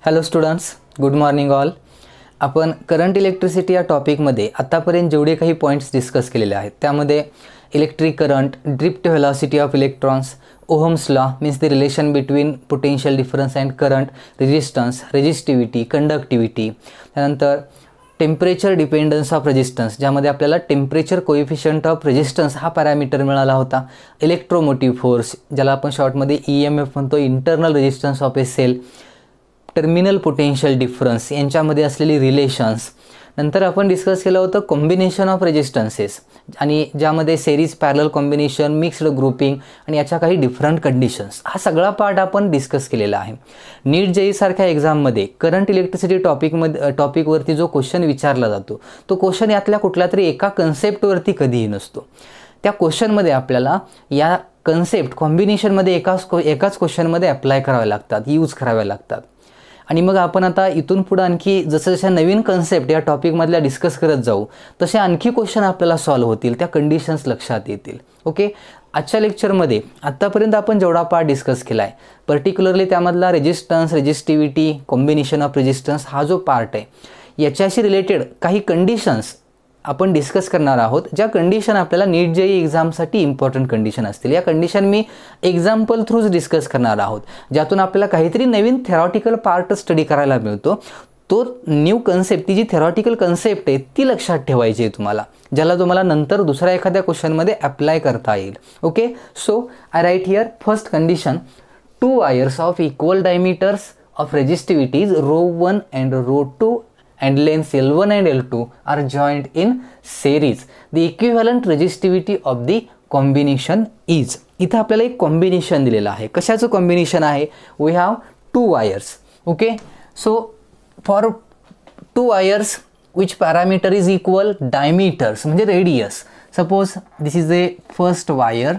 Hello students, good morning all. आपण current electricity या टॉपिकमध्ये आत्तापर्यंत जेवढे काही पॉईंट्स डिस्कस केलेले आहेत त्यामध्ये electric current, drift velocity of electrons, Ohm's law means the relation between potential difference and current, resistance, resistivity, conductivity, त्यानंतर temperature dependence of resistance ज्यामध्ये आपल्याला टेम्परेचर कोएफिशियंट ऑफ रेजिस्टन्स हा पॅरामीटर मिळाला होता. इलेक्ट्रोमोटिव्ह फोर्स ज्याला आपण शॉर्टमध्ये EMF म्हणतो, internal resistance of a cell, terminal potential difference यांच्यामध्ये असलेली रिलेशन्स. नंतर आपण डिस्कस केलं होतं कॉम्बिनेशन ऑफ रेजिस्टन्सेस आणि ज्यामध्ये series parallel combination, mixed grouping आणि याच्या काही डिफरंट कंडिशन्स, हा सगळा पार्ट आपण डिस्कस केलेला आहे. नीट JEE सारख्या एक्झाममध्ये करंट इलेक्ट्रिसिटी टॉपिकवरती जो क्वेश्चन विचारला जातो तो क्वेश्चन यातल्या कुठल्या तरी एका कन्सेप्टवरती कधीही नसतो. त्या क्वेश्चनमध्ये आपल्याला या कन्सेप्ट कॉम्बिनेशनमध्ये एकाच क्वेश्चनमध्ये अप्लाय करावे लागतात, यूज करावे लागतात. आणि मग आपण आता इथून पुढे आणखी जसं नवीन कन्सेप्ट या टॉपिकमधल्या डिस्कस करत जाऊ तसे आणखी क्वेश्चन आपल्याला सॉल्व्ह होतील, त्या कंडिशन्स लक्षात येतील. ओके, आजच्या लेक्चरमध्ये आत्तापर्यंत आपण जेवढा पार्ट डिस्कस केला आहे पर्टिक्युलरली त्यामधला resistance, resistivity, combination of resistance हा जो पार्ट आहे याच्याशी रिलेटेड काही कंडिशन्स आपण डिस्कस करणार आहोत, ज्या कंडिशन आपल्याला नीट JEE एक्झामसाठी इम्पॉर्टंट कंडिशन असतील. या कंडिशन मी एक्झाम्पल थ्रूच डिस्कस करणार आहोत, ज्यातून आपल्याला काहीतरी नवीन थेरॉटिकल पार्ट स्टडी करायला मिळतो. तो न्यू कन्सेप्ट, ती जी थेरॉटिकल कन्सेप्ट आहे ती लक्षात ठेवायची आहे तुम्हाला, ज्याला तुम्हाला नंतर दुसऱ्या एखाद्या क्वेश्चनमध्ये अप्लाय करता येईल. Okay, so I write here first condition, 2 wires of equal diameters of resistivities ρ1 and ρ2 and lengths L1 and L2 are joined in series. The equivalent resistivity of the combination is. इथं आपल्याला एक combination दिलेलं आहे. कशाचं combination आहे? We have 2 wires. Okay, so for 2 wires which parameter is equal diameters म्हणजे radius. Suppose this is a first wire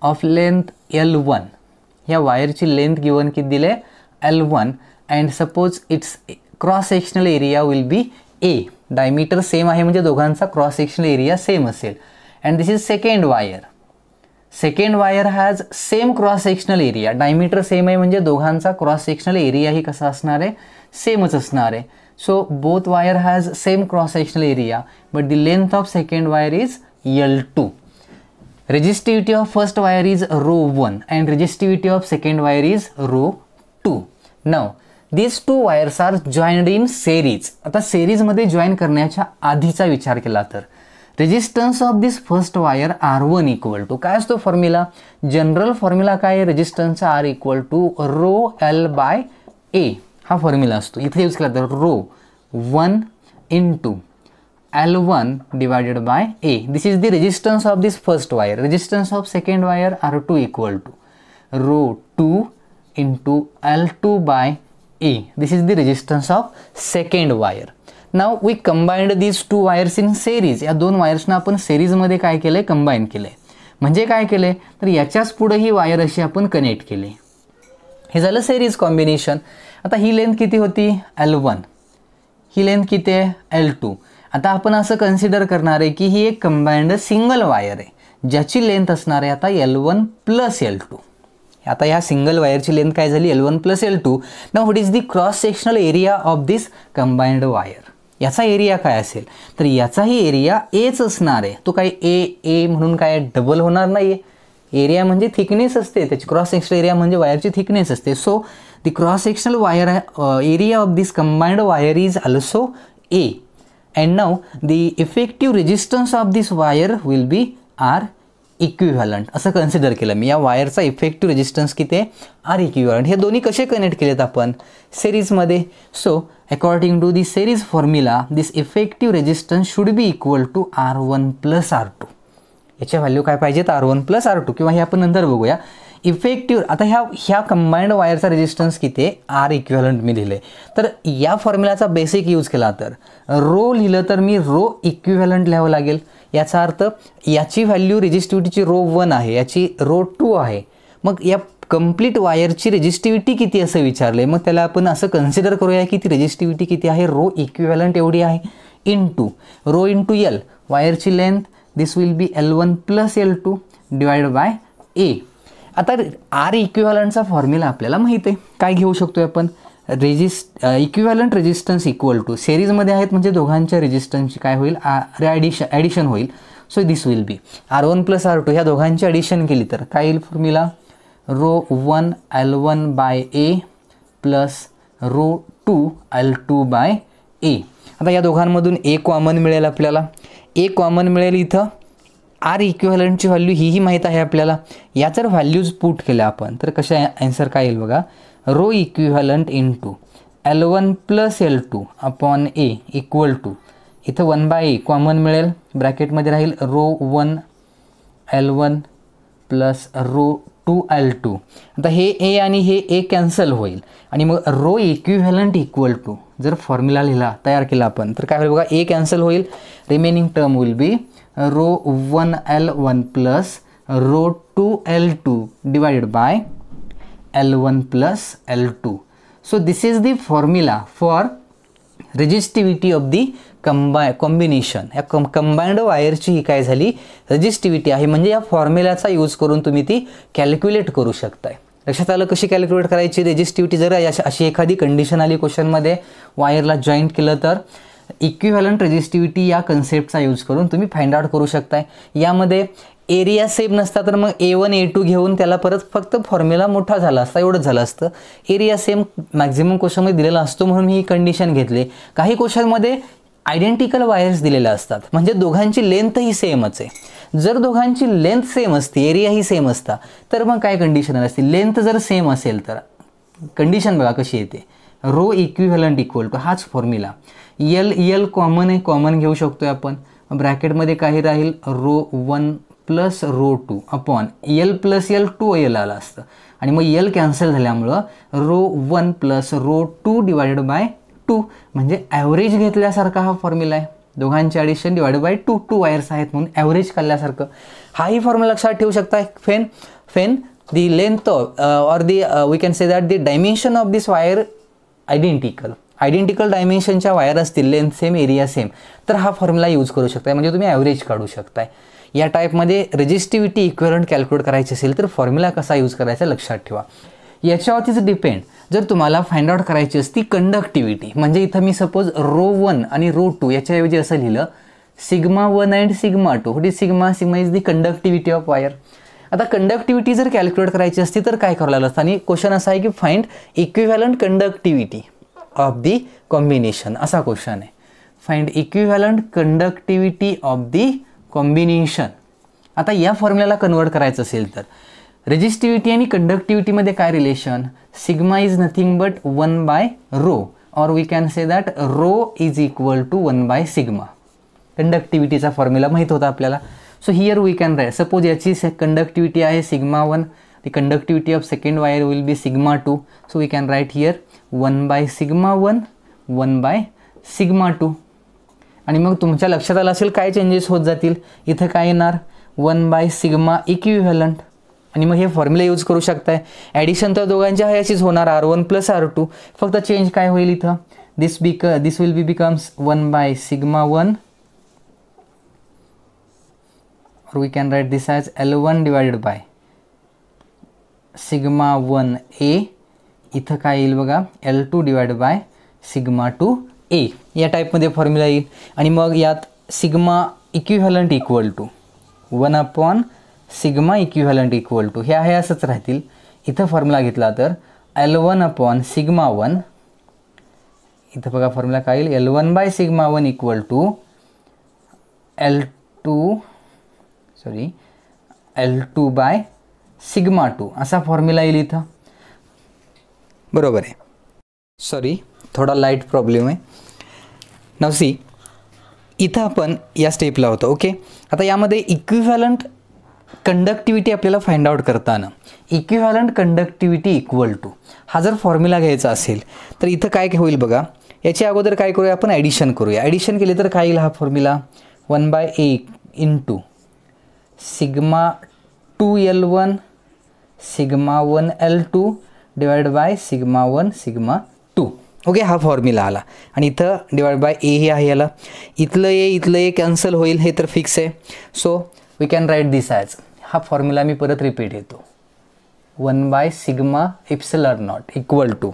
of length L1. ह्या वायरची लेंथ गिवन किती दिले? L1 and suppose it's cross sectional area will be A. Diameter same आहे म्हणजे दोघांचा cross sectional area same असेल. And this is second wire. Second wire has same cross sectional area. Diameter same आहे म्हणजे दोघांचा cross sectional एरियाही कसा असणार आहे? सेमच असणार आहे. So both wire has same cross sectional area but the length of second wire is L2. Resistivity of first wire is ρ1 and resistivity of second wire is ρ2. Now these 2 wires are joined in series. आता सेरीजमध्ये join करण्याच्या आधीचा विचार केला तर resistance of this first wire R1 equal to काय असतो formula? General formula काय आहे रेजिस्टन्सचा? R इक्वल टू ρL/A हा फॉर्म्युला असतो. इथे यूज केला तर ρ1 into L1 divided by A. This is the resistance of this first wire. Resistance of second wire R2 equal to ρ2 into L2 by A. This is the resistance of second wire. Now we combined these 2 wires in series. या 2 वायर्सना आपण सेरीजमध्ये काय केलंय? Combine केलंय. म्हणजे काय केलंय तर याच्याच पुढे ही वायर अशी आपण कनेक्ट केली. हे झालं सेरीज कॉम्बिनेशन. आता ही लेंथ किती होती? L1. ही लेंथ किती आहे? L2. आता आपण असं कन्सिडर करणार आहे की ही एक कंबाईंड सिंगल वायर आहे ज्याची लेंथ असणार आहे आता L1 प्लस L2. आता ह्या सिंगल वायरची लेंथ काय झाली? L1 plus L2. Now what is the cross sectional area of this combined wire? याचा एरिया काय असेल तर याचाही एरिया Aच असणार आहे. तो काय A म्हणून काय डबल होणार नाही. एरिया म्हणजे थिकनेस असते त्याची, क्रॉस सेक्शनल एरिया म्हणजे वायरची थिकनेस असते. So the cross sectional wire area of this combined wire is also A. And now the effective resistance of this wire will be R equivalent. असं consider केलं मी. या वायरचा इफेक्टिव्ह रेजिस्टन्स किती आहे? R equivalent. हे दोन्ही कसे कनेक्ट केलेत आपण? सेरीजमध्ये. So according to the series formula this effective resistance should be equal to R1 plus R2. याच्या व्हॅल्यू काय पाहिजेत? R1 प्लस R2 किंवा हे आपण नंतर बघूया. इफेक्टिव्ह आता ह्या कंबाइंड वायरचा रेजिस्टन्स किती आहे? R इक्विव्हॅलंट मी लिहिले. तर या फॉर्म्युलाचा बेसिक यूज केला तर रो लिहिलं तर मी रो इक्विव्हॅलंट लिहावं लागेल. याचा अर्थ याची व्हॅल्यू रेजिस्टिव्हिटीची ρ1 आहे, याची ρ2 आहे. मग या कंप्लीट वायरची रेजिस्टिव्हिटी किती असं विचारले. मग त्याला आपण असं कन्सिडर करूया की ती रेजिस्टिव्हिटी किती आहे? रो इक्विव्हॅलंट एवढी आहे इंटू रो इंटू L. वायरची length this will B L1 plus L2 divide by A. आता आर इक्विव्हॅलंटचा फॉर्म्युला आपल्याला माहिती आहे. काय घेऊ शकतो आपण, इक्विव्हॅलंट रेजिस्टन्स इक्वल टू, सिरीजमध्ये आहेत म्हणजे दोघांच्या रेजिस्टन्सची काय होईल, ॲडिशन होईल. So this will B R1 + R2, ह्या दोघांची ॲडिशन केली तर काय येईल फॉर्म्युला, ρ1 L1/A प्लस ρ2 L2/A. आता या दोघांमधून A कॉमन मिळेल आपल्याला, A कॉमन मिळेल. इथं आर इक्विव्हॅलंटची व्हॅल्यू ही माहीत आहे आपल्याला. या जर व्हॅल्यूज पुट केल्या आपण तर कशा आन्सर काय येईल बघा, rho equivalent into L1 + L2 upon A equal to, इथं 1/A कॉमन मिळेल, ब्रॅकेटमध्ये राहील ρ1 L1 प्लस ρ2 L2. आता हे A आणि हे A कॅन्सल होईल आणि मग रो इक्विव्हॅलंट इक्वल टू, जर फॉर्म्युला लिहिला तयार केला आपण तर काय होईल बघा, A कॅन्सल होईल, remaining term will be ρ1 L1 plus ρ2 L2 divided by L1 plus L2. So this is the formula for resistivity of the combination. या कंबाइंड वायरची ही काय झाली, रेजिस्टिव्हिटी आहे. म्हणजे या फॉर्म्युलाचा यूज करून तुम्ही ती कॅल्क्युलेट करू शकताय. लक्षात आलं कशी कॅल्क्युलेट करायची रेजिस्टिव्हिटी. जर अशी एखादी कंडिशन आली क्वेश्चनमध्ये, वायरला जॉईंट केलं तर इक्विव्हॅलंट रेजिस्टिव्हिटी या कन्सेप्टचा यूज करून तुम्ही फाइंड आउट करू शकताय. यामध्ये एरिया सेम नसता तर मग A1 A2 घेऊन त्याला परत फक्त फॉर्म्युला मोठा झाला असता, एवढंच झालं असतं. एरिया सेम मॅक्झिमम क्वेश्चनमध्ये दिलेला असतो म्हणून मी ही कंडिशन घेतली. काही क्वेश्चनमध्ये आयडेंटिकल वायर्स दिलेल्या असतात म्हणजे दोघांची लेंथही सेमच आहे. जर दोघांची लेंथ सेम असती, एरियाही सेम असता तर मग काय कंडिशन असते, लेंथ जर सेम असेल तर कंडिशन बघा कशी येते, रो इक्विव्हॅलंट इक्वल टू, हाच फॉर्म्युला. L कॉमन आहे, कॉमन घेऊ शकतोय आपण, ब्रॅकेटमध्ये काही राहील ρ1 plus ρ2 upon L plus L 2L आलं असतं आणि मग L कॅन्सल झाल्यामुळं ρ1 प्लस ρ2 डिवायडेड बाय 2 म्हणजे ॲव्हरेज घेतल्यासारखा हा फॉर्म्युला आहे. दोघांचे ॲडिशन डिवायडेड बाय 2 वायर्स आहेत म्हणून ॲव्हरेज काढल्यासारखं हाही फॉर्म्युला लक्षात ठेवू शकता. When the length or the we can say that the dimension of this wire identical डायमेन्शनच्या वायर असतील, लेंथ सेम एरिया सेम, तर हा फॉर्म्युला यूज करू शकताय म्हणजे तुम्ही ॲव्हरेज काढू शकताय. या टाईपमध्ये रेजिस्टिव्हिटी इक्विव्हॅलंट कॅल्क्युलेट करायची असेल तर फॉर्म्युला कसा यूज करायचा लक्षात ठेवा. याच्यावरतीच डिपेंड. जर तुम्हाला फाइंड आउट करायची असती कंडक्टिव्हिटी, म्हणजे इथं मी सपोज ρ1 आणि ρ2 याच्याऐवजी असं लिहिलं σ1 and σ2. What is sigma is the conductivity of wire. आता कंडक्टिव्हिटी जर कॅल्क्युलेट करायची असती तर काय करावं लागलं असतं आणि क्वेश्चन असा आहे की find equivalent conductivity of the combination, असा क्वेश्चन आहे. Find equivalent conductivity of the combination. आता या फॉर्म्युल्याला कन्वर्ट करायचं असेल तर रेजिस्टिव्हिटी आणि कंडक्टिव्हिटीमध्ये काय relation, sigma is nothing but 1/ρ और we can say that ρ is equal to 1/σ. कंडक्टिव्हिटीचा फॉर्म्युला माहीत होता आपल्याला. So here we can write, suppose याची कंडक्टिव्हिटी आहे σ1, the conductivity of second wire will be σ2. So we can write here 1/σ1 1/σ2. आणि मग तुमच्या लक्षात आलं असेल काय चेंजेस होत जातील. इथं काय येणार 1/σ इक्विव्हॅलंट आणि मग हे फॉर्म्युला यूज करू शकताय. ॲडिशन तर दोघांच्या ह्याचीच होणार R1 प्लस R2. फक्त चेंज काय होईल इथं, this will be becomes 1/σ1 or we can write this as L1 divided by σ1A. इथं काय येईल बघा L2 डिवाइडेड बाय σ2A. या टाईपमध्ये फॉर्म्युला येईल आणि मग यात sigma equivalent equal to 1/σ equivalent equal to हे आहे असंच राहतील. इथं फॉर्म्युला घेतला तर L1/σ1, इथं बघा फॉर्म्युला काय येईल L1/σ1 इक्वल टू L2/σ2 असा फॉर्म्युला येईल इथं. बरोबर आहे. सॉरी थोडा लाईट प्रॉब्लेम आहे. नाव सी, इथं आपण या स्टेपला होतो. ओके, आता यामध्ये इक्विव्हॅलंट कंडक्टिव्हिटी आपल्याला फाइंड आउट करताना इक्विव्हॅलंट कंडक्टिव्हिटी इक्वल टू हा जर फॉर्म्युला घ्यायचा असेल तर इथं काय होईल बघा. याच्या अगोदर काय करूया आपण, ॲडिशन करूया. ॲडिशन केले तर काय येईल हा formula 1/A into σ2L1 σ1L2 divide by σ1 σ2. Okay, हा फॉर्म्युला आला आणि इथं डिवाइड बाय A हे आहे याला. इथलं ए कॅन्सल होईल, हे तर फिक्स आहे. So we can write this as, हा फॉर्म्युला मी परत रिपीट येतो. 1/σ ε0 इक्वल टू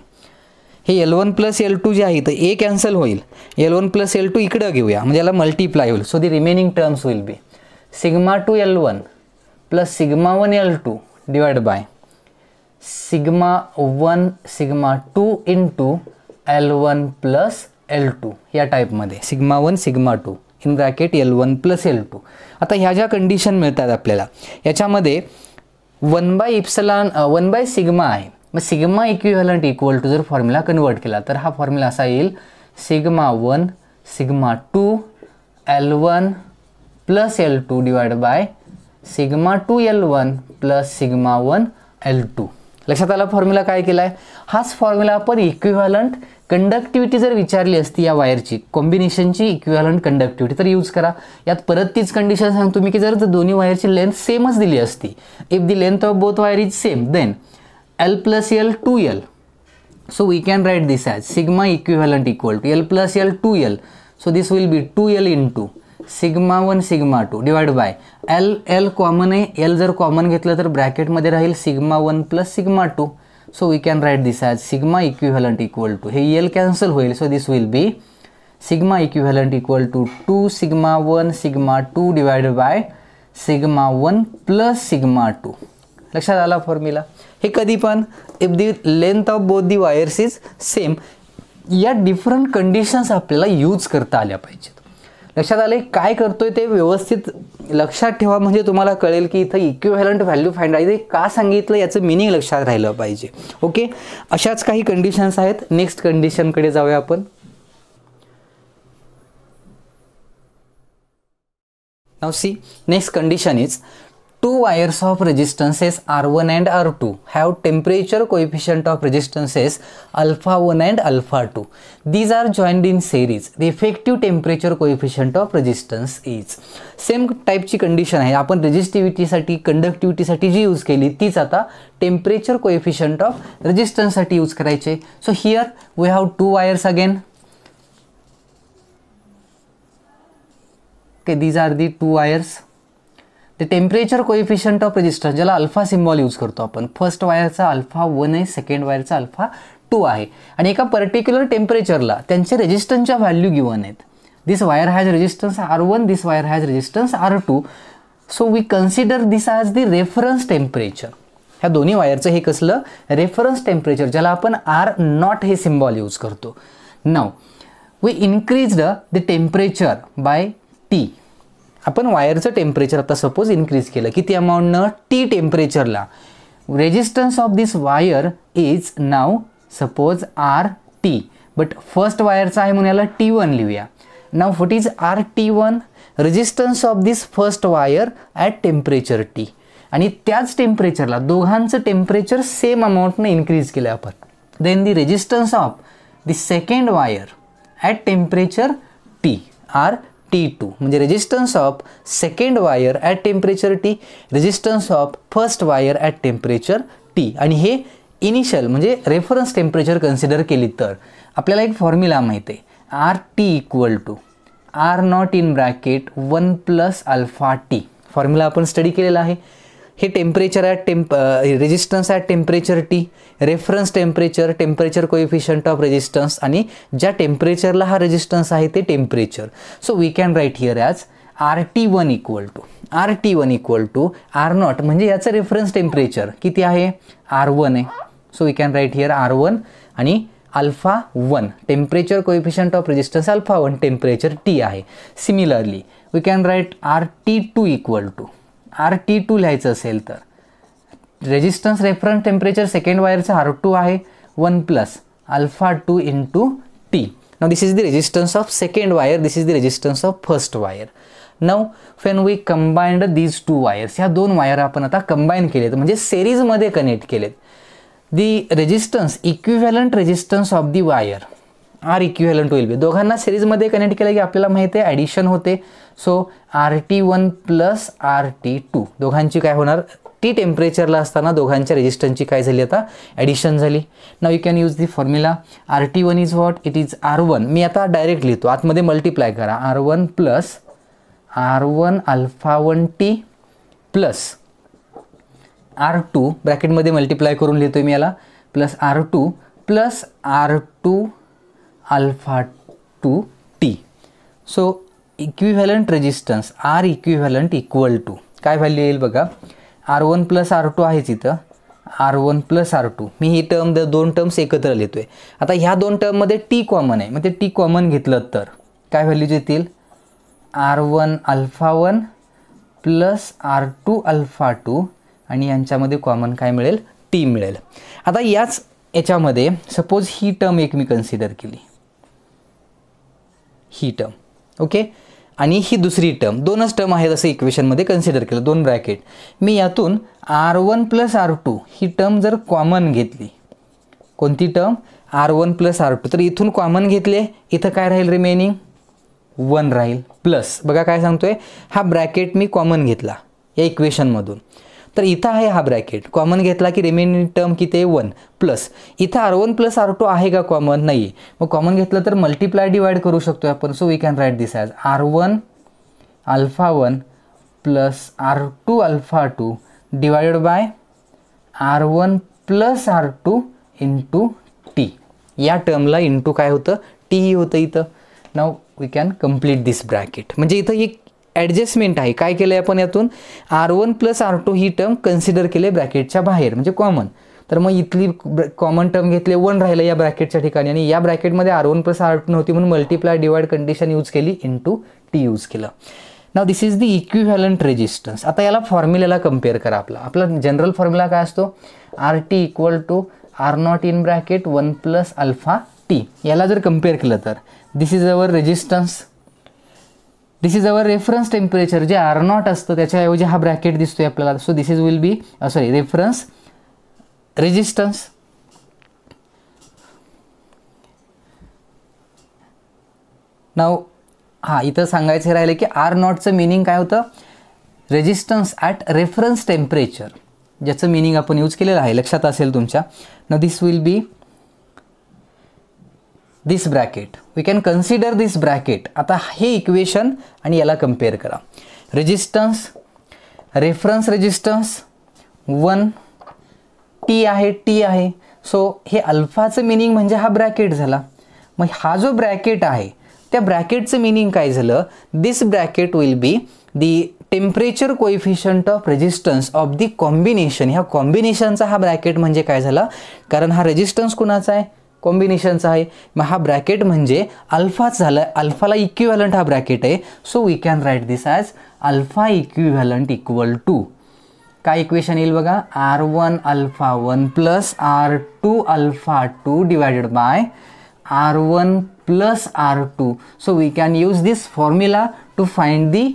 हे L1 + L2 जे आहे तर ए कॅन्सल होईल, L1 + L2 इकडं घेऊया म्हणजे याला मल्टिप्लाय होईल. So the remaining terms will be σ2L1 + σ1L2 divide by σ1 σ2 into L1 + L2 या टाईपमध्ये σ1 σ2 इन ब्रॅकेट L1 + L2. आता ह्या ज्या कंडिशन मिळतात आपल्याला याच्यामध्ये 1/σ आहे, मग सिग्मा इक्विव्हॅलंट इक्वल टू जर फॉर्म्युला कन्वर्ट केला तर हा फॉर्म्युला असा येईल σ1 σ2 L1 + L2 divide by σ2L1 + σ1 L2. लक्षात आला फॉर्म्युला काय केला आहे. हाच फॉर्म्युला आपण इक्विव्हॅलंट कंडक्टिव्हिटी जर विचारली असती या वायरची कॉम्बिनेशनची इक्विव्हॅलंट कंडक्टिव्हिटी तर यूज करा. यात परत तीच कंडिशन सांगतो मी की जर दोन्ही वायरची लेंथ सेमच दिली असती, if the length of both wire is same then L + L 2L. So we can write this as sigma equivalent equal to L + L 2L. So this will be 2L into σ1 σ2 divide by L common आहे, L जर common घेतलं तर ब्रॅकेटमध्ये राहील σ1 + σ2. So we can write this as sigma equivalent equal to हे L cancel होईल. So this will be sigma equivalent equal to 2σ1 σ2 divide by σ1 + σ2. लक्षात आला फॉर्म्युला. हे कधी पण if the length of both the wires is same या different conditions आपल्याला यूज करता आल्या पाहिजेत. लक्षात आले काय करतोय ते व्यवस्थित लक्षात ठेवा म्हणजे तुम्हाला कळेल की इथं इक्विव्हॅलंट व्हॅल्यू फाइंड आहे का सांगितलं याचं मिनिंग लक्षात राहिलं पाहिजे. ओके, अशाच काही कंडिशन्स आहेत. नेक्स्ट कंडिशनकडे जाऊया आपण. Now see next condition is two wires of resistances R1 and R2 have temperature coefficient of resistances alpha 1 and alpha 2. These are joined in series. The effective temperature coefficient of resistance is same टाईपची condition आहे. आपण रेजिस्टिव्हिटीसाठी कंडक्टिव्हिटीसाठी जी use केली तीच आता temperature coefficient of रेजिस्टन्ससाठी यूज करायचे. So here we have two wires again. Okay, these are the two wires. ते टेम्परेचर कोएफिशियंट ऑफ रेजिस्टन्स ज्याला अल्फा सिम्बॉल यूज करतो आपण. फर्स्ट वायरचा अल्फा 1 आहे, सेकंड वायरचा अल्फा 2 आहे आणि एका पर्टिक्युलर टेम्परेचरला त्यांचे रेजिस्टन्सच्या व्हॅल्यू गिवन आहेत. This wire has resistance R1, this wire has resistance R2. So we consider this as the reference temperature. ह्या दोन्ही वायरचं हे कसलं रेफरन्स टेम्परेचर ज्याला आपण R0 हे सिम्बॉल यूज करतो. Now we increased the temperature by T. आपण वायरचं टेम्परेचर आता सपोज इन्क्रीज केलं किती अमाऊंटनं T टेम्परेचरला. Resistance of this wire is now suppose RT, but first वायरचा आहे म्हणून याला T1 लिहूया. Now what is RT1? Resistance of this first wire at temperature T. आणि त्याच टेम्परेचरला दोघांचं टेम्परेचर सेम अमाऊंटनं इन्क्रीज केलं आपण. Then the resistance of the second wire at temperature T T2 म्हणजे resistance of second wire at temperature T, resistance of first wire at temperature T. आणि हे initial म्हणजे reference temperature consider केली तर आपल्याला एक फॉर्म्युला माहिती आहे RT equal to R0 in bracket 1 + alpha T. Formula आपण स्टडी केलेला आहे. हे temperature at resistance at temperature T, reference temperature, temperature coefficient of resistance आणि ज्या टेम्परेचरला हा रेजिस्टन्स आहे ते temperature. So we can write here as RT1 equal to R0 म्हणजे याचं रेफरन्स टेम्परेचर किती आहे R1 आहे. So we can write here R1 आणि alpha 1 temperature coefficient of resistance alpha 1 temperature T आहे. Similarly we can write RT2 equal to RT2 लिहायचं असेल तर रेजिस्टन्स रेफरन्स टेम्परेचर सेकंड वायरचा R2 आहे 1 + alpha 2 into T. Now this is the resistance of second wire, this is the resistance of first wire. Now when we combined these two wires, ह्या दोन wire आपण आता combine केलेत म्हणजे सेरीजमध्ये connect केलेत. The resistance equivalent resistance of the wire R equivalent होईल. दोघांना सिरीजमध्ये कनेक्ट केलं की आपल्याला माहिती आहे ॲडिशन होते. सो RT1 + RT2 दोघांची काय होणार T टेम्परेचरला असताना दोघांच्या रेजिस्टन्सची काय झाली आता ॲडिशन झाली. Now you can use the formula RT1 is what it is R1. मी आता डायरेक्ट लिहितो आतमध्ये मल्टिप्लाय करा R1 + R1 alpha 1 T plus R2 ब्रॅकेटमध्ये मल्टिप्लाय करून लिहितो मी याला, plus R2 plus R2 alpha 2 T. So equivalent resistance R equivalent equal to काय व्हॅल्यू येईल बघा, R1 प्लस R2 आहेच इथं, R1 प्लस R2. मी ही टर्म दोन टर्म्स एकत्र लिहितोय. आता ह्या दोन टर्ममध्ये T कॉमन आहे, मग ते T कॉमन घेतलं तर काय व्हॅल्यूज येतील, R1 alpha 1 plus R2 alpha 2 आणि यांच्यामध्ये कॉमन काय मिळेल, T मिळेल. आता याच याच्यामध्ये सपोज ही टर्म एक मी कन्सिडर केली, ही टर्म ओके, आणि ही दुसरी टर्म, दोनच टर्म आहेत असं इक्वेशनमध्ये कन्सिडर केलं, दोन ब्रॅकेट. मी यातून R1 प्लस R2 ही टर्म जर कॉमन घेतली, कोणती टर्म, R1 प्लस R2, तर इथून कॉमन घेतले, इथं काय राहील, रिमेनिंग 1 राहील, प्लस बघा काय सांगतोय, हा ब्रॅकेट मी कॉमन घेतला या इक्वेशनमधून, तर इथं आहे हा ब्रॅकेट कॉमन घेतला की रिमेनिंग टर्म किती आहे, 1, प्लस इथं R1 प्लस R2 आहे का कॉमन, नाही. मग कॉमन घेतलं तर मल्टिप्लाय डिवाइड करू शकतो आपण. So we can write this as R1 alpha 1 plus R2 alpha 2 divided by R1 plus R2 into T. या टर्मला इंटू काय होतं, T ही होतं इथं. Now we can complete this bracket. म्हणजे इथं एक ॲडजस्टमेंट आहे. काय केलं आहे आपण, यातून R1 प्लस R2 ही टर्म कन्सिडर केले ब्रॅकेटच्या बाहेर, म्हणजे कॉमन. तर मग इथली कॉमन टर्म घेतले, 1 राहिलं या ब्रॅकेटच्या ठिकाणी, आणि या ब्रॅकेटमध्ये R1 प्लस R2 नव्हती म्हणून मल्टिप्लाय डिवाइड कंडिशन यूज केली, इंटू T यूज केलं. Now this is the equivalent resistance. आता याला फॉर्म्युल्याला कम्पेअर करा. आपला जनरल फॉर्म्युला काय असतो, RT equal to R0 in bracket 1 plus alpha T. याला जर कम्पेअर केलं तर this is our resistance, this is our reference temperature. जे R0 असतं त्याच्याऐवजी हा ब्रॅकेट दिसतोय आपल्याला. So this is will be reference resistance. Now इथं सांगायचं राहिलं की R0चं मिनिंग काय होतं, रेजिस्टन्स ॲट रेफरन्स टेम्परेचर, ज्याचं मिनिंग आपण यूज केलेलं आहे, लक्षात असेल तुमच्या. Now this will be this bracket. We can consider this bracket. आता हे इक्वेशन आणि याला कम्पेअर करा. रेजिस्टन्स, रेफरन्स रेजिस्टन्स 1, T आहे. सो हे अल्फाचं मिनिंग म्हणजे हा ब्रॅकेट झाला. मग हा जो ब्रॅकेट आहे त्या ब्रॅकेटचं मिनिंग काय झालं, this bracket will be the temperature coefficient of resistance of the combination. ह्या कॉम्बिनेशनचा हा ब्रॅकेट म्हणजे काय झाला, कारण हा रेजिस्टन्स कुणाचा आहे, कॉम्बिनेशनचा आहे. मग हा ब्रॅकेट म्हणजे अल्फाच झालं, अल्फाला इक्विव्हॅलंट हा ब्रॅकेट आहे. So we can write this as alpha equivalent equal to काय इक्वेशन येईल बघा, R1 alpha 1 plus R2 alpha 2 divided by R1 plus R2. So we can use this formula to find the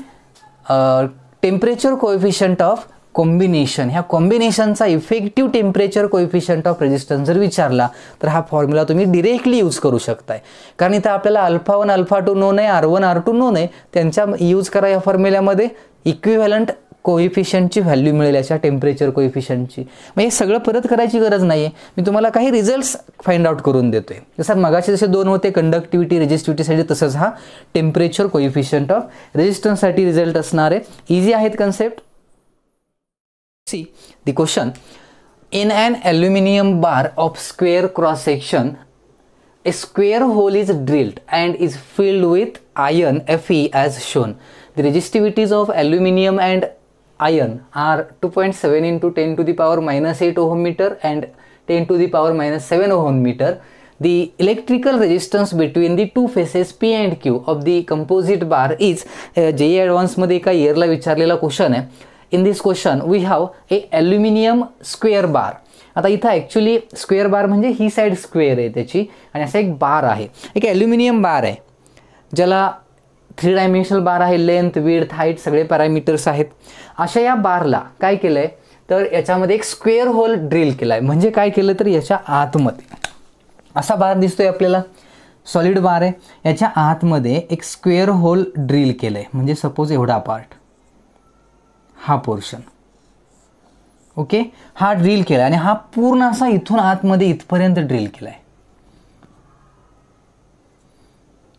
temperature coefficient of combination. ह्या कॉम्बिनेशनचा effective temperature coefficient of resistance जर विचारला तर हा formula तुम्ही डिरेक्टली यूज करू शकताय. कारण इथं आपल्याला अल्फा 1 अल्फा 2 नोन आहे, R1 R2 नोन आहे, त्यांच्या यूज करा या फॉर्म्युल्यामध्ये. इक्विव्हॅलंट कोएफिशियंटची व्हॅल्यू मिळेल याच्या टेम्परेचर कोएफिशियंटची. मग हे सगळं परत करायची गरज नाही आहे. मी तुम्हाला काही रिझल्ट्स फाइंड आउट करून देतोय. जसं मगाशी जसे 2 होते कंडक्टिव्हिटी रेजिस्टिव्हिटीसाठी, तसंच हा टेम्परेचर कोएफिशियंट ऑफ रेजिस्टन्ससाठी रिझल्ट असणार आहे. इझी आहेत concept. See the question. In an aluminum bar of square cross section, a square hole is drilled and is filled with iron Fe as shown. The resistivities of aluminum and iron are 2.7 into 10 to the power minus 8 ohm meter and 10 to the power minus 7 ohm meter. The electrical resistance between the two faces P and Q of the composite bar is JEE Advanced मध्ये एका इयरला विचारलेला question आहे. In this question we have a aluminium square bar. आता इथं actually square बार म्हणजे ही side square आहे त्याची, आणि असा एक बार आहे, एक ॲल्युमिनियम बार आहे ज्याला 3 डायमेन्शनल बार आहे, लेंथ विड्थ हाईट सगळे पॅरामीटर्स आहेत. अशा या बारला काय केलं आहे तर याच्यामध्ये एक स्क्वेअर होल ड्रिल केला आहे. म्हणजे काय केलं तर याच्या आतमध्ये असा बार दिसतोय आपल्याला, सॉलिड बार आहे, याच्या आतमध्ये एक स्क्वेअर होल ड्रिल केलं आहे. म्हणजे सपोज एवढा पार्ट, हा पोर्शन ओके, हा ड्रिल केला आणि हा पूर्ण असा इथून आतमध्ये इथपर्यंत ड्रिल केला आहे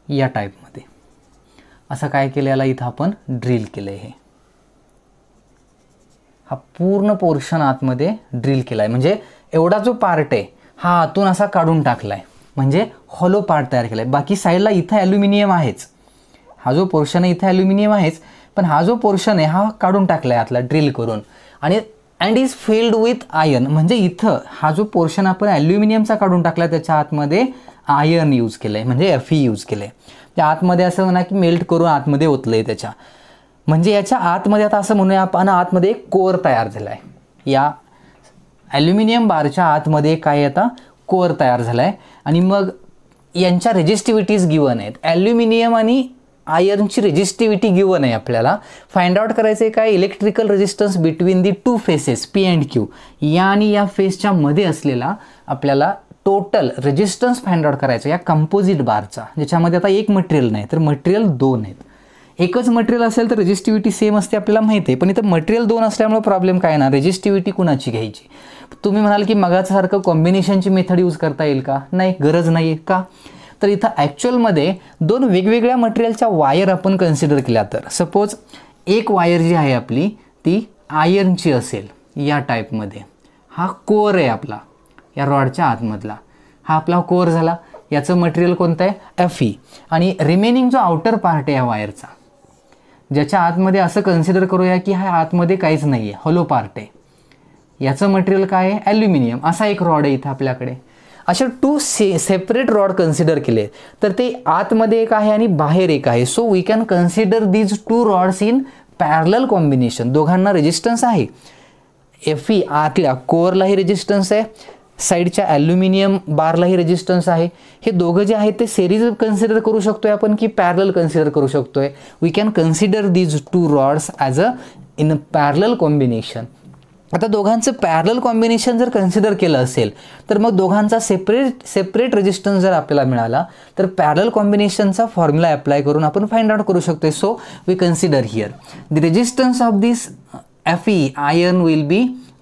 या टाईपमध्ये. असं काय केलं, याला इथं आपण ड्रिल केलं आहे. हा पूर्ण पोर्शन आतमध्ये ड्रिल केला आहे, म्हणजे एवढा जो पार्ट आहे हा आतून असा काढून टाकला आहे, म्हणजे हॉलो पार्ट तयार केला आहे. बाकी साईडला इथं ॲल्युमिनियम आहेच, हा जो पोर्शन आहे इथं ॲल्युमिनियम आहेच, पण हा जो पोर्शन आहे हा काढून टाकला आहे आतला ड्रिल करून, आणि and is filled with iron. म्हणजे इथं हा जो पोर्शन आपण ॲल्युमिनियमचा काढून टाकला त्याच्या आतमध्ये आयर्न यूज केलं आहे, म्हणजे Fe यूज केलं आहे. त्या आतमध्ये असं म्हणा की मेल्ट करून आतमध्ये ओतलं आहे त्याच्या, म्हणजे याच्या आतमध्ये आता असं म्हणूया आपण आतमध्ये एक कोअर तयार झाला आहे. या ॲल्युमिनियम बारच्या आतमध्ये काय आता कोअर तयार झाला आहे, आणि मग यांच्या रेजिस्टिव्हिटीज गिवन आहेत. ॲल्युमिनियम आणि आयर्नची रेजिस्टिव्हिटी गिवन आहे. आपल्याला फाइंड आउट करायचं आहे काय, electrical resistance between the two faces P and Q, या आणि या फेसच्या मध्ये असलेला आपल्याला टोटल रेजिस्टन्स फाइंड आउट करायचा या कंपोजिट बारचा, ज्याच्यामध्ये आता एक मटेरियल नाही तर मटेरियल दोन आहेत. एकच मटेरियल असेल तर रेजिस्टिव्हिटी सेम असते आपल्याला माहिती आहे, पण इथं मटेरियल दोन असल्यामुळे प्रॉब्लेम काय ना, रेजिस्टिव्हिटी कुणाची घ्यायची. तुम्ही म्हणाल की मगासारखं कॉम्बिनेशनची मेथड यूज करता येईल का, नाही, गरज नाही आहे. का तर इथं ॲक्च्युअलमध्ये दोन वेगवेगळ्या मटेरियलच्या वायर आपण कन्सिडर केल्या, तर सपोज एक वायर जी आहे आपली ती आयर्नची असेल या टाईपमध्ये, हा कोअर आहे आपला या रॉडच्या आतमधला, हा आपला कोअर झाला. याचं मटेरियल कोणतं आहे Fe, आणि रिमेनिंग जो आउटर पार्ट आहे या वायरचा, ज्याच्या आतमध्ये असं कन्सिडर करूया की हा आतमध्ये काहीच नाही आहे, हॉलो पार्ट आहे, याचं मटेरियल काय आहे ॲल्युमिनियम. असा एक रॉड आहे इथं आपल्याकडे. अशा टू सेपरेट रॉड कन्सिडर केले तर ते आतमध्ये एक आहे आणि बाहेर एक आहे. So we can consider these two rods in parallel combination. दोघांना रेजिस्टन्स आहे. Fe आतल्या कोअरलाही रेजिस्टन्स आहे, साईडच्या ॲल्युमिनियम बारलाही रेजिस्टन्स आहे. हे दोघं जे आहेत ते सिरीज कन्सिडर करू शकतोय आपण की पॅरलल कन्सिडर करू शकतोय. We can consider these two rods as a in a parallel combination. आता दोघांचं पॅरलल कॉम्बिनेशन जर कन्सिडर केलं असेल तर मग दोघांचा सेपरेट रेजिस्टन्स जर आपल्याला मिळाला तर पॅरलल कॉम्बिनेशनचा फॉर्म्युला अप्लाय करून आपण फाइंड आउट करू शकतो. So we consider here the resistance of this Fe iron will be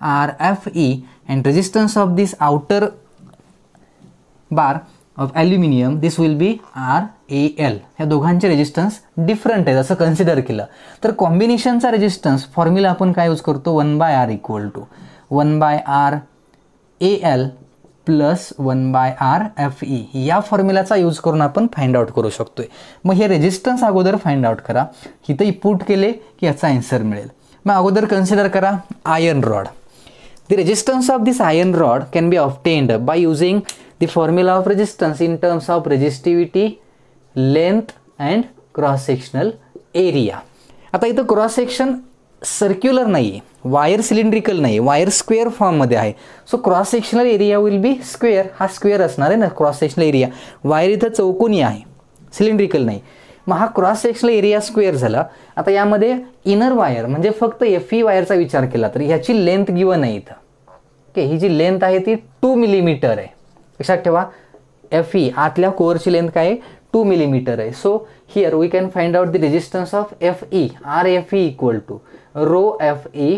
Rfe and resistance of this outer bar of aluminum this will be Ral. ह्या दोघांचे रेजिस्टन्स डिफरंट आहेत असं consider केलं तर कॉम्बिनेशनचा रेजिस्टन्स फॉर्म्युला आपण काय यूज करतो 1/R equal to 1/R Al plus 1/R Fe या फॉर्म्युलाचा यूज करून आपण फाइंड आउट करू शकतोय. मग हे रेजिस्टन्स अगोदर फाइंड आउट करा, इथं पुट केले की याचा आन्सर मिळेल. मग अगोदर कन्सिडर करा iron rod. The resistance of this iron rod can be obtained by using the formula of resistance in terms of resistivity, length and cross sectional area. आता इथं क्रॉस सेक्शन सर्क्युलर नाही आहे, wire cylindrical नाही, wire square फॉर्ममध्ये आहे. So cross sectional area will B square. हा square असणार आहे ना क्रॉस सेक्शनल एरिया. वायर इथं चौकोनी आहे, सिलेंड्रिकल नाही. मग हा क्रॉस सेक्शनल एरिया स्क्वेअर झाला. आता यामध्ये इनर वायर म्हणजे फक्त Fe वायरचा विचार केला तर ह्याची लेंथ गिवन आहे इथं. ओके, ही जी लेंथ आहे ती 2 मिलीमीटर आहे. लक्षात ठेवा Fe आतल्या कोअरची लेंथ काय आहे 2 मिलीमीटर आहे. So here we can find out the resistance of Fe. Rfe equal to ρFe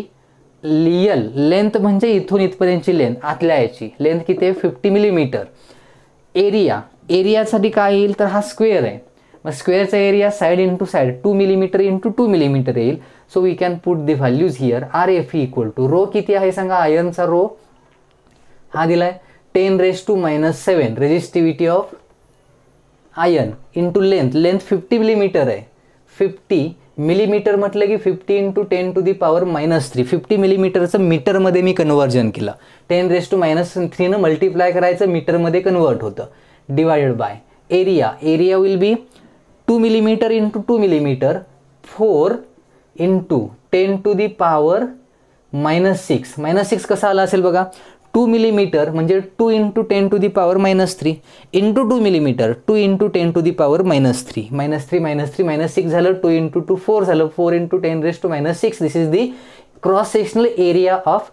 लियल. लेंथ म्हणजे इथून इथपर्यंतची लेंथ, आतल्या याची लेंथ किती आहे 50 मिलीमीटर. एरियासाठी काय येईल तर हा स्क्वेअर आहे. मग स्क्वेअरचा area side into side 2 millimetre into 2 millimetre येईल. So we can put the values here. Rfe equal to rho किती आहे सांगा, आयर्नचा रो हा दिलाय 10⁻⁻7 resistivity of iron into length 50 millimetre आहे. 50 मिलीमीटर म्हटलं की 50 इंटू 10⁻³ 50 मिलीमीटरचं मीटरमध्ये मी कन्वर्जन केलं. 10⁻³ न मल्टिप्लाय करायचं मीटरमध्ये कन्वर्ट होतं. Divided by area will B 2 millimetre into 2 millimetre 4 into 10⁻⁻6. -6 कसा आला असेल बघा, 2 मिलीमीटर म्हणजे 2 इंटू 10⁻³ इंटू 2 मिलीमीटर 2 इंटू 10⁻³ -3 झालं. 2 इंटू 2 4 झालं. 4 into 10⁻⁻6 this is the cross sectional area of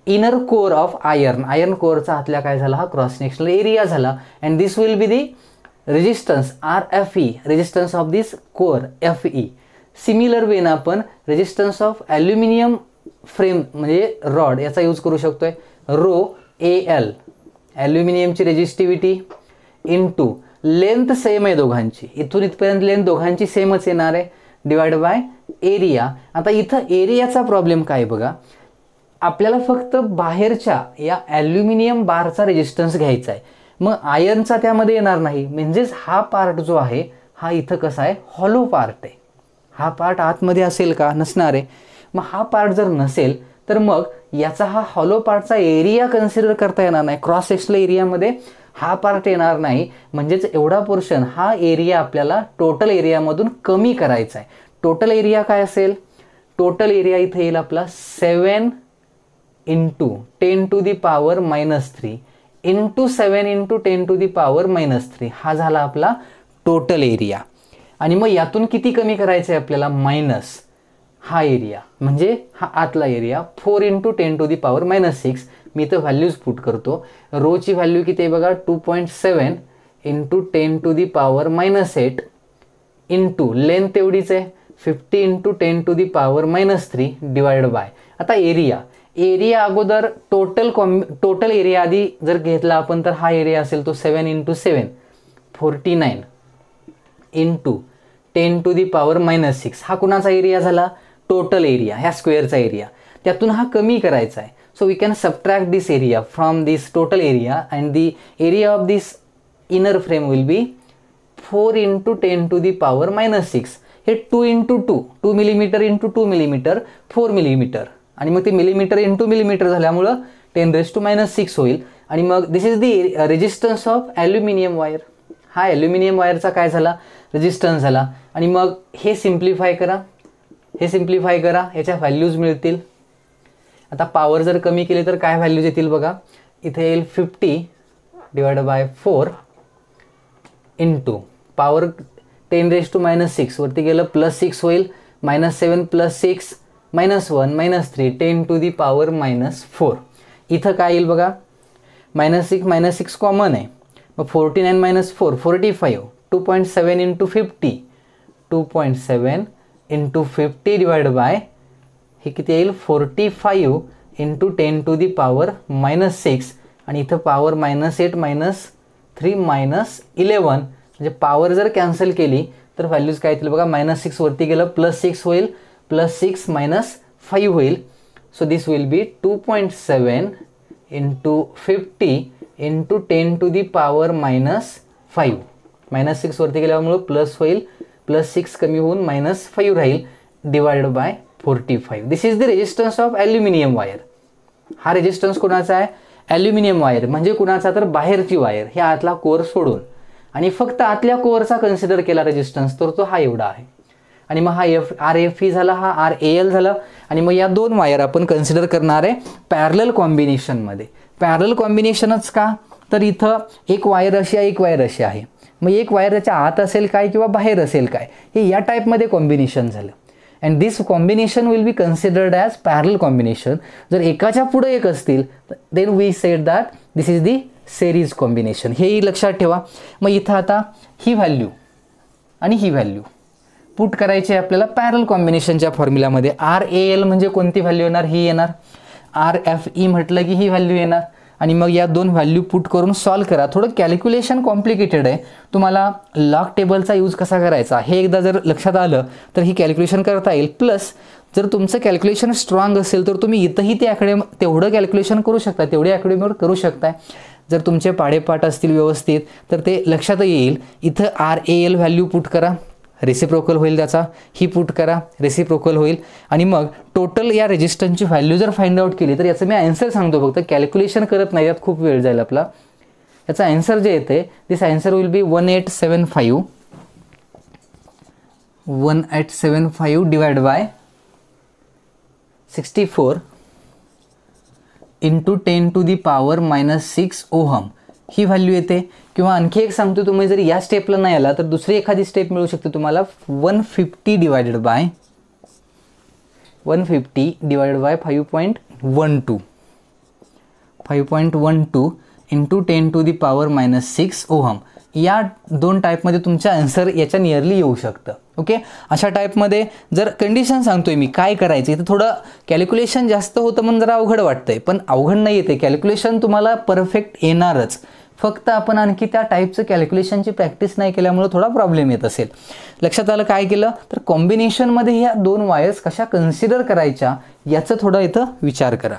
inner core of iron कोअरचा आतल्या काय झाला हा क्रॉस सेक्शनल एरिया झाला. And this will be the resistance Rfe, resistance of this core Fe. Similar when आपण resistance of aluminium frame म्हणजे rod याचा use करू शकतोय. ρAl ॲल्युमिनियमची रेजिस्टिव्हिटी इंटू लेंथ सेम आहे दोघांची, इथून इथपर्यंत लेंथ दोघांची सेमच येणार आहे, डिवाइड बाय एरिया. आता इथं एरियाचा प्रॉब्लेम काय बघा, आपल्याला फक्त बाहेरच्या या ॲल्युमिनियम बारचा रेजिस्टन्स घ्यायचा आहे, मग आयर्नचा त्यामध्ये येणार नाही. म्हणजेच हा पार्ट जो आहे हा इथं कसा आहे, हॉलो पार्ट आहे. हा पार्ट आतमध्ये असेल का, नसणार आहे. मग हा पार्ट जर नसेल तर मग याचा हा हॉलो पार्टचा एरिया कन्सिडर करता येणार नाही. क्रॉस सेक्शनल एरियामध्ये हा पार्ट येणार नाही. म्हणजेच एवढा पोर्शन हा एरिया आपल्याला टोटल एरियामधून कमी करायचा आहे. टोटल एरिया काय असेल, टोटल एरिया इथे येईल आपला 7 × 10⁻³ इंटू 7 × 10⁻³ हा झाला आपला टोटल एरिया. आणि मग यातून किती कमी करायचं आहे आपल्याला, मायनस हा एरिया म्हणजे हा आतला एरिया 4 × 10⁻⁻6. मी तर व्हॅल्यूज पुट करतो. रोची व्हॅल्यू किती आहे बघा, 2.7 × 10⁻⁻8 इंटू लेंथ एवढीच आहे 50 × 10⁻³ डिवाइड बाय आता एरिया अगोदर टोटल एरिया आधी जर घेतला आपण तर हा एरिया असेल तो 7 × 7 49 इंटू 10⁻⁻6 हा कुणाचा एरिया झाला, टोटल एरिया, ह्या स्क्वेअरचा एरिया. त्यातून हा कमी करायचा आहे. So we can subtract this area from this total area and the area of this inner frame will be 4 × 10⁻⁻6. हे 2 × 2 मिलीमीटर इंटू 2 मिलीमीटर 4 मिलीमीटर आणि मग ते मिलीमीटर इंटू मिलीमीटर झाल्यामुळं 10⁻⁻6 होईल. आणि मग this is the resistance of aluminium wire. हा aluminium वायरचा काय झाला, रेजिस्टन्स झाला. आणि मग हे सिम्प्लिफाय करा, याच्या व्हॅल्यूज मिळतील. आता पॉवर जर कमी केली तर काय व्हॅल्यूज येतील बघा, इथे येईल 50 / 4 इंटू पॉवर 10⁻⁻6 वरती गेलं +6 होईल, -7 + 6 -1 -3 10⁻⁻4. इथं काय येईल बघा, -6 कॉमन आहे. मग 49 - 4 45 2.7 × 50 2.7 × 50 डिवाइड बाय हे किती येईल 45 × 10⁻⁻6 आणि इथं पॉवर -8 -3 -11 म्हणजे पॉवर जर कॅन्सल केली तर व्हॅल्यूज काय येतील बघा, -6 वरती गेलं +6 होईल, +6 -5 होईल. सो दिस विल बी 2.7 × 50 × 10⁻⁻5 -6 वरती गेल्यामुळे प्लस होईल, +6 कमी होऊन -5 राहील divide by 45. This is the resistance of aluminium wire. हा रेजिस्टन्स कोणाचा आहे, ॲल्युमिनियम वायर म्हणजे कुणाचा तर बाहेरची वायर, हे आतला कोअर सोडून. आणि फक्त आतल्या कोअरचा कन्सिडर केला रेजिस्टन्स तर तो हा एवढा आहे. आणि मग हा RFE झाला, हा RAL झाला. आणि मग या दोन वायर आपण कन्सिडर करणार आहे पॅरलल कॉम्बिनेशनमध्ये. पॅरलल कॉम्बिनेशनच का, तर इथं एक वायर अशी आहे, एक वायर अशी आहे. मग एक वायर त्याच्या आत असेल काय किंवा बाहेर असेल काय, हे या टाईपमध्ये कॉम्बिनेशन झालं. And this combination will be considered as parallel combination. जर एकाच्या पुढे एक असतील then we said that this is the series combination. हेही लक्षात ठेवा. मग इथं आता ही व्हॅल्यू आणि ही व्हॅल्यू पुट करायची आहे आपल्याला पॅरलल कॉम्बिनेशनच्या फॉर्म्युलामध्ये. RAL म्हणजे कोणती व्हॅल्यू येणार, ही येणार. RFE म्हटलं की ही व्हॅल्यू येणार. आणि मग या दोन व्हॅल्यू पुट करून सॉल्व करा. थोडं कॅल्क्युलेशन कॉम्प्लिकेटेड आहे. तुम्हाला लॉग टेबलचा यूज कसा करायचा हे एकदा जर लक्षात आलं तर ही कॅल्क्युलेशन करता येईल. प्लस जर तुमचं कॅल्क्युलेशन स्ट्रॉंग असेल तर तुम्ही इथंही ते तेवढं कॅल्क्युलेशन करू शकता, तेवढी आकडेमोड करू शकताय. जर तुमचे पाडेपाठ असतील व्यवस्थित तर ते लक्षात येईल. इथं RAL व्हॅल्यू पुट करा, रेसिप्रोकल होईल त्याचा, ही पुट करा, रेसिप्रोकल होईल. आणि मग टोटल या रेजिस्टन्सची व्हॅल्यू जर फाइंड आउट केली तर याचं मी आन्सर सांगतो, फक्त कॅल्क्युलेशन करत नाही, यात खूप वेळ जाईल आपला. याचा आन्सर जे येते this answer will be 1875 divide by 64 × 10⁻⁻6 ohm ही व्हॅल्यू येते. किंवा आणखी एक सांगतो, तुम्ही जर या स्टेपला नाही आला तर दुसरी एखादी स्टेप मिळू शकते तुम्हाला. 150 डिवाइडेड बाय 5.12 इंटू 10⁻⁻6 ओहम. या दोन टाईपमध्ये तुमचं आन्सर याच्या नियरली येऊ शकतं. ओके, अशा टाईपमध्ये जर कंडिशन सांगतोय मी काय करायचं, इथं थोडं कॅल्क्युलेशन जास्त होतं म्हणून जरा अवघड वाटतंय, पण अवघड नाही येते. कॅल्क्युलेशन तुम्हाला परफेक्ट येणारच, फक्त आपण आणखी त्या टाईपचं कॅल्क्युलेशनची प्रॅक्टिस नाही केल्यामुळे थोडा प्रॉब्लेम येत असेल. लक्षात आलं काय केलं तर कॉम्बिनेशनमध्ये ह्या दोन वायर्स कशा कन्सिडर करायच्या याचं थोडं इथं विचार करा.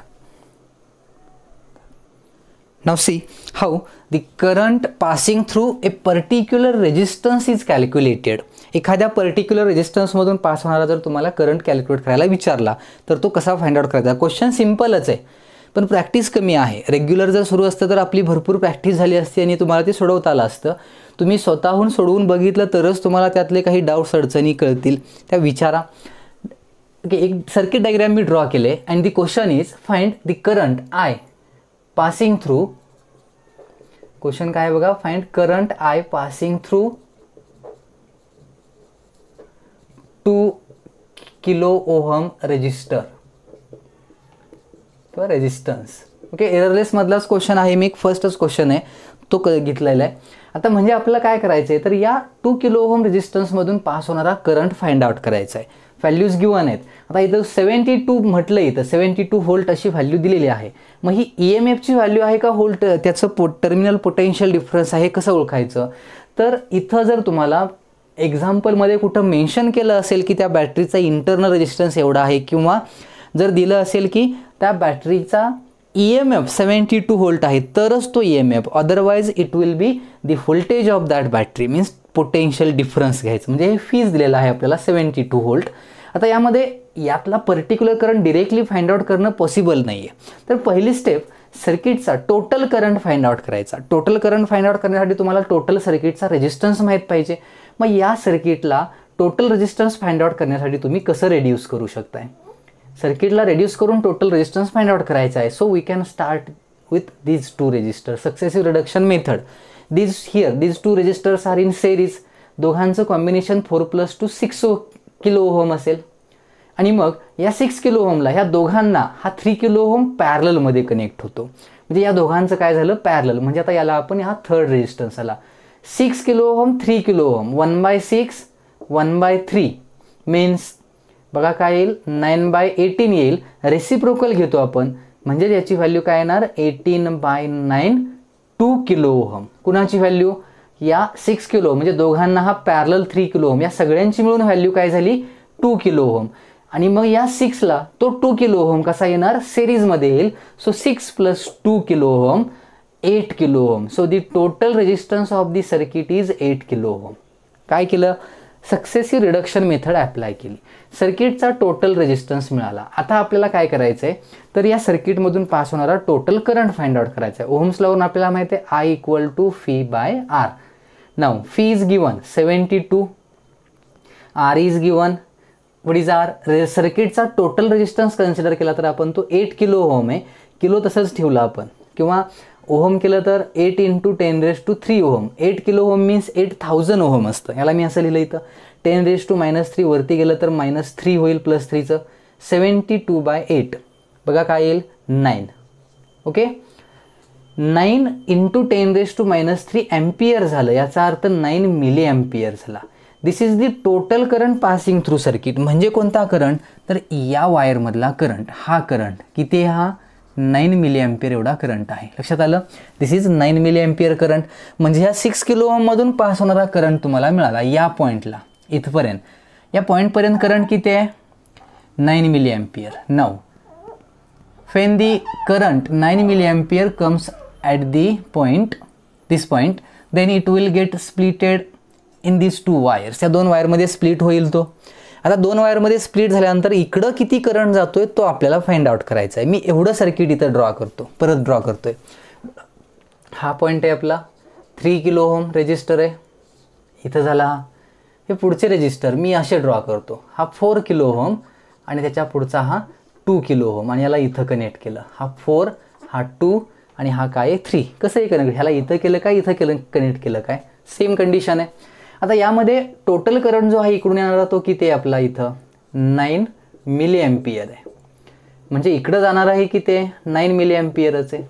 Now see how the current passing through a particular resistance is calculated. एखाद्या पर्टिक्युलर रेजिस्टन्समधून पास होणारा जर तुम्हाला करंट कॅल्क्युलेट करायला विचारला तर तो कसा फाइंड आउट करायचा. क्वेश्चन सिम्पलच आहे पण प्रॅक्टिस कमी आहे. रेग्युलर जर सुरू असतं तर आपली भरपूर प्रॅक्टिस झाली असती आणि तुम्हाला ते सोडवता आलं असतं. तुम्ही स्वतःहून सोडवून बघितलं तरच तुम्हाला त्यातले काही डाऊट्स अडचणी कळतील त्या विचारा. ओके, एक सर्किट डायग्राम मी ड्रॉ केले and the question is find the current I passing through. Question काय बघा, find current I passing through 2 kilo ohm resistor किंवा रेजिस्टन्स. ओके, एररलेस मधलाच क्वेश्चन आहे, मी एक फर्स्टच क्वेश्चन आहे तो घेतलेला आहे. आता म्हणजे आपल्याला काय करायचं आहे तर या 2 किलो ओहम रेजिस्टन्समधून पास होणारा करंट फाइंड आउट करायचा आहे. व्हॅल्यूज गिवन आहेत. आता इथं 72 म्हटलं, इथं 72 व्होल्ट अशी व्हॅल्यू दिलेली आहे. मग ही EMFची व्हॅल्यू आहे का व्होल्ट त्याचं टर्मिनल पोटेन्शियल डिफरन्स आहे कसं ओळखायचं. तर इथं जर तुम्हाला एक्झाम्पलमध्ये कुठं मेन्शन केलं असेल की त्या बॅटरीचा इंटरनल रेजिस्टन्स एवढा आहे किंवा जर दिलं असेल की त्या बॅटरीचा EMF 72 व्होल्ट आहे तरच तो EMF, otherwise it will be the voltage of that battery means potential difference घ्यायचं. म्हणजे हे फीज दिलेलं आहे आपल्याला 72 व्होल्ट. आता यामध्ये यातला particular current directly find out करणं पॉसिबल नाही आहे. तर पहिली स्टेप सर्किटचा टोटल करंट फाइंड आउट करायचा. टोटल करंट फाइंड आउट करण्यासाठी तुम्हाला टोटल सर्किटचा रेजिस्टन्स माहीत पाहिजे. मग या सर्किटला टोटल रेजिस्टन्स फाइंड आउट करण्यासाठी तुम्ही कसं रेड्यूस करू शकताय. सर्किटला रेड्यूस करून टोटल रेजिस्टन्स फाइंड आउट करायचा आहे. So we can start with these 2 resistor. Successive reduction method. these 2 resistors are in series. दोघांचं कॉम्बिनेशन 4+2 6 किलो ओहम असेल आणि मग या 6 किलो ओहमला ह्या दोघांना हा 3 किलो ओहम पॅरललमध्ये कनेक्ट होतो. म्हणजे या दोघांचं काय झालं पॅरलल. म्हणजे आता याला आपण हा थर्ड रेजिस्टन्स आला. 6 kilo ohm 3 kilo ohm 1/6 1/3 means बघा काय येईल 9/18 येईल. रेसिप्रोकल घेतो आपण म्हणजे याची व्हॅल्यू काय येणार 18/9 2 किलो ओहम. कुणाची व्हॅल्यू या 6 किलो म्हणजे दोघांना हा पॅरलल 3 किलो ओहम या सगळ्यांची मिळून व्हॅल्यू काय झाली 2 किलो ओहम. आणि मग या 6ला तो 2 किलो ओहम कसा येणार सिरीजमध्ये येईल. So 6 + 2 kilo ohm 8 kilo ohm. So the total resistance of the circuit is 8 kilo ohm. काय केलं सक्सेसिव्ह रिडक्शन मेथड अप्लाय केली. सर्किटचा टोटल रेजिस्टन्स मिळाला. आता आपल्याला काय करायचं आहे तर या सर्किटमधून पास होणारा टोटल करंट फाइंड आउट करायचा आहे. ओहम्स लॉवरून आपल्याला माहिती आहे I = phi/R. Now phi is given 72, R is given what is R. सर्किटचा टोटल रेजिस्टन्स कन्सिडर केला तर आपण तो 8 किलो ओहम आहे. किलो तसंच ठेवला आपण किंवा ओहम केलं तर 8 × 10⁻³ ohm. 8 kilo ohm means 8000 ohm असतं. याला मी असं लिहिलं इथं 10⁻³ वरती गेलं तर -3 होईल +3चं 72/8 बघा काय येईल 9. ओके 9 × 10⁻³ एम्पियर झालं. याचा अर्थ 9 मिली एम्पियर झाला. This is the total current passing through circuit. म्हणजे कोणता करंट तर या वायरमधला करंट. हा करंट किती हा 9 मिली एम्पियर एवढा करंट आहे. लक्षात आलं. दिस इज 9 मिली एम्पियर करंट. म्हणजे ह्या 6 किलो ओहममधून पास होणारा करंट तुम्हाला मिळाला या पॉईंटला इथपर्यंत. या पॉईंटपर्यंत करंट किती आहे 9 milli ampere. Now when the current 9 milliampere comes at this point then it will get splitted in these 2 wires. या 2 वायरमध्ये स्प्लिट होईल तो. आता 2 वायरमध्ये स्प्लिट झाल्यानंतर इकडं किती करंट जातोय तो आपल्याला फाइंड आउट करायचा आहे. मी एवढं सर्किट इथं ड्रॉ करतो, परत ड्रॉ करतोय. हा पॉईंट आहे आपला 3 किलो ओहम रेजिस्टर आहे. इथं झाला हे पुढचे रेजिस्टर मी असे ड्रॉ करतो. हा 4 किलो ओहम आणि त्याच्या पुढचा हा 2 किलो ओहम आणि याला इथं कनेक्ट केलं. हा 4 हा 2 आणि हा काय आहे 3. कसंही कनेक्ट ह्याला इथं केलं काय इथं केलं कनेक्ट केलं काय सेम कंडिशन आहे. आता यामध्ये टोटल करंट जो आहे इकडून येणारा तो किती आहे आपला इथं 9 मिली एम्पियर आहे. म्हणजे इकडं जाणार आहे की ते 9 मिली एम्पियरच आहे.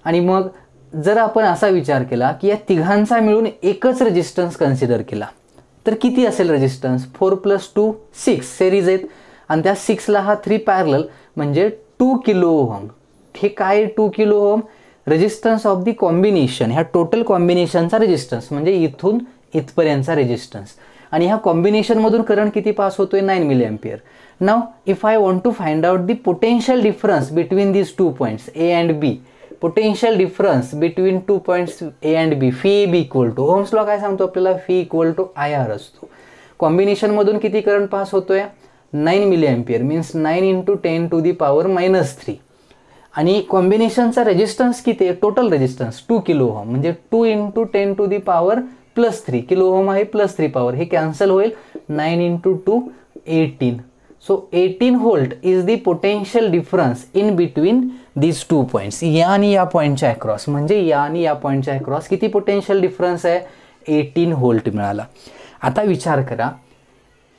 आणि मग जर आपण असा विचार केला की या तिघांचा मिळून एकच रेजिस्टन्स कन्सिडर केला तर किती असेल रेजिस्टन्स 4 + 2 6 सेरीज आहेत आणि त्या 6ला हा 3 पॅरलल म्हणजे 2 किलो ओहम. हे काय 2 kilo ohm resistance of the combination. ह्या टोटल कॉम्बिनेशनचा रेजिस्टन्स म्हणजे इथून इथपर्यंतचा रेजिस्टन्स. आणि ह्या कॉम्बिनेशनमधून करंट किती पास होतोय 9 milli ampere. Now if I want to find out the potential difference between these 2 points A and B potential difference between 2 points A and B, phi A B equal to, ohm's law काय सांगतो आपल्याला, phi equal to I R असतो. कॉम्बिनेशनमधून किती current pass होतोय, 9 milli ampere, means 9 into 10 to the power -3. आणि कॉम्बिनेशनचा resistance किती आहे, टोटल रेजिस्टन्स 2 किलो ओहम, म्हणजे 2 into 10 to the power +3 kilo ohm आहे, +3 पॉवर, हे कॅन्सल होईल, 9 into 2 18. So 18 volt is the potential difference in between these 2 points. या आणि या पॉईंटच्या अक्रॉस, म्हणजे या आणि या पॉईंटच्या अक्रॉस किती पोटेन्शियल डिफरन्स आहे, 18 व्होल्ट मिळाला. आता विचार करा,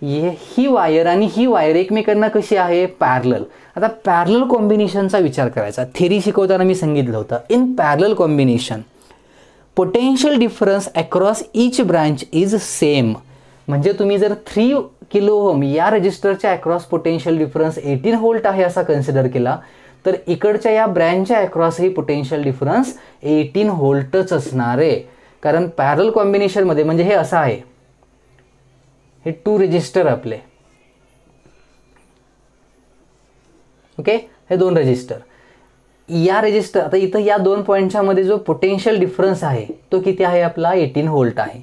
ही वायर आणि ही वायर एकमेकांना कशी आहे, पॅरलल. आता पॅरलल कॉम्बिनेशनचा विचार करायचा. थेरी शिकवताना मी सांगितलं होतं, in parallel combination potential difference across each branch is same. म्हणजे तुम्ही जर 3 किलो ओहम या रेजिस्टरच्या अक्रॉस पोटेन्शियल डिफरन्स 18 व्होल्ट आहे असा कन्सिडर केला, तर इकडच्या या ब्रँचच्या अक्रॉसही पोटेन्शियल डिफरन्स 18 व्होल्टच असणार आहे. कारण पॅरलल कॉम्बिनेशनमध्ये, म्हणजे हे असं आहे, हे 2 रेजिस्टर आपले, ओके, हे 2 रेजिस्टर, या रेजिस्टर, आता इथं या 2 पॉईंटच्या मध्ये जो पोटेन्शियल डिफरन्स आहे तो किती आहे आपला, 18 व्होल्ट आहे.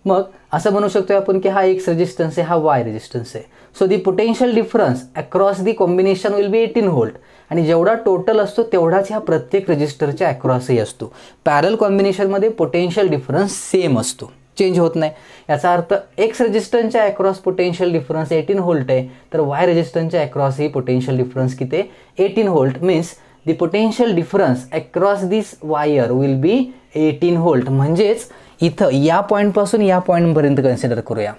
मग असं म्हणू शकतो आपण की हा एक्स रेजिस्टन्स आहे, हा वाय रेजिस्टन्स आहे. So the potential difference across the combination will B 18 volt. आणि जेवढा टोटल असतो तेवढाच ह्या प्रत्येक रेजिस्टरच्या अक्रॉसही असतो. पॅरल कॉम्बिनेशनमध्ये पोटेन्शियल डिफरन्स सेम असतो, चेंज होत नाही. याचा अर्थ एक्स रेजिस्टन्सच्या अक्रॉस पोटेन्शियल डिफरन्स 18 व्होल्ट आहे, तर वाय रेजिस्टन्सच्या अक्रॉसही पोटेन्शियल डिफरन्स किती आहे, 18 volt. Means the potential difference across this wire will B 18 volt. म्हणजेच इथं या पॉईंटपासून या पॉईंटपर्यंत कन्सिडर करूया,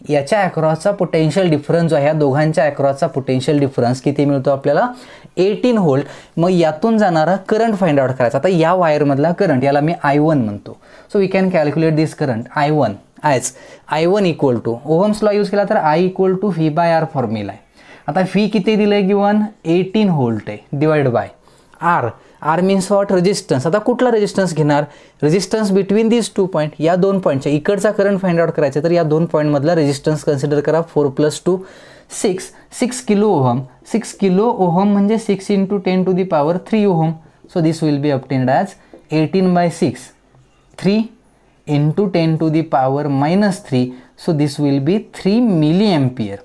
याच्या अक्रॉसचा पोटेन्शियल डिफरन्स जो आहे, या दोघांच्या अक्रॉसचा पोटेन्शियल डिफरन्स किती मिळतो आपल्याला, 18 व्होल्ट. मग यातून जाणारा करंट फाइंड आउट करायचा. आता या वायरमधला करंट, याला मी I1 म्हणतो. So we can calculate this current I1 as I1 equal to, ohm's law use केला तर I equal to V/R formula आहे. आता फी किती दिलं आहे गिवन, 18 व्होल्ट आहे, divide by R. R means what, resistance. आता कुठला रेजिस्टन्स घेणार, रेजिस्टन्स बिटवीन दिस 2 पॉईंट, या 2 पॉईंटच्या इकडचा करंट फाइंड आउट करायचा, तर या 2 पॉईंटमधला रेजिस्टन्स कन्सिडर करा. 4 + 2 6 किलो ओहम. 6 किलो ओहम म्हणजे 6 into 10 to the power 3 ohm. So this will be obtained as 18/6, 3 into 10 to the power -3. So this will be 3 milli ampere.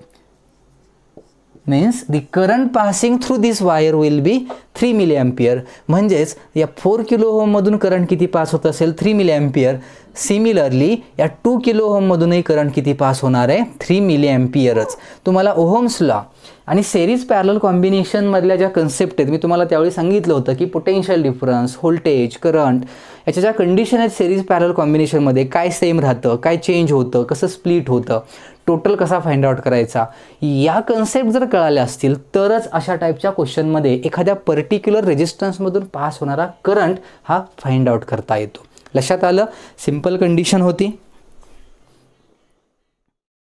Means the current passing through this wire will be 3 milli ampere. म्हणजेच या 4 kilo ओहममधून current किती pass होत असेल, 3 milli ampere. Similarly या 2 kilo ओहममधूनही current किती pass होणार आहे, 3 मिली एम्पियरच. तुम्हाला ओहम्स लॉ आणि सेरीज पॅरलल कॉम्बिनेशनमधल्या ज्या कन्सेप्ट आहेत, मी तुम्हाला त्यावेळी सांगितलं होतं की पोटेन्शियल डिफरन्स, व्होल्टेज, करंट, याच्या ज्या कंडिशन आहेत सेरीज पॅरलल कॉम्बिनेशनमध्ये, काय सेम राहतं, काय चेंज होतं, कसं स्प्लिट होतं, टोटल कसा फाइंड आउट करायचा, या कन्सेप्ट जर कळाल्या असतील तरच अशा टाईपच्या क्वेश्चनमध्ये एखाद्या पर्टिक्युलर रेजिस्टन्समधून पास होणारा करंट हा फाइंड आउट करता येतो. लक्षात आलं, सिंपल कंडिशन होती.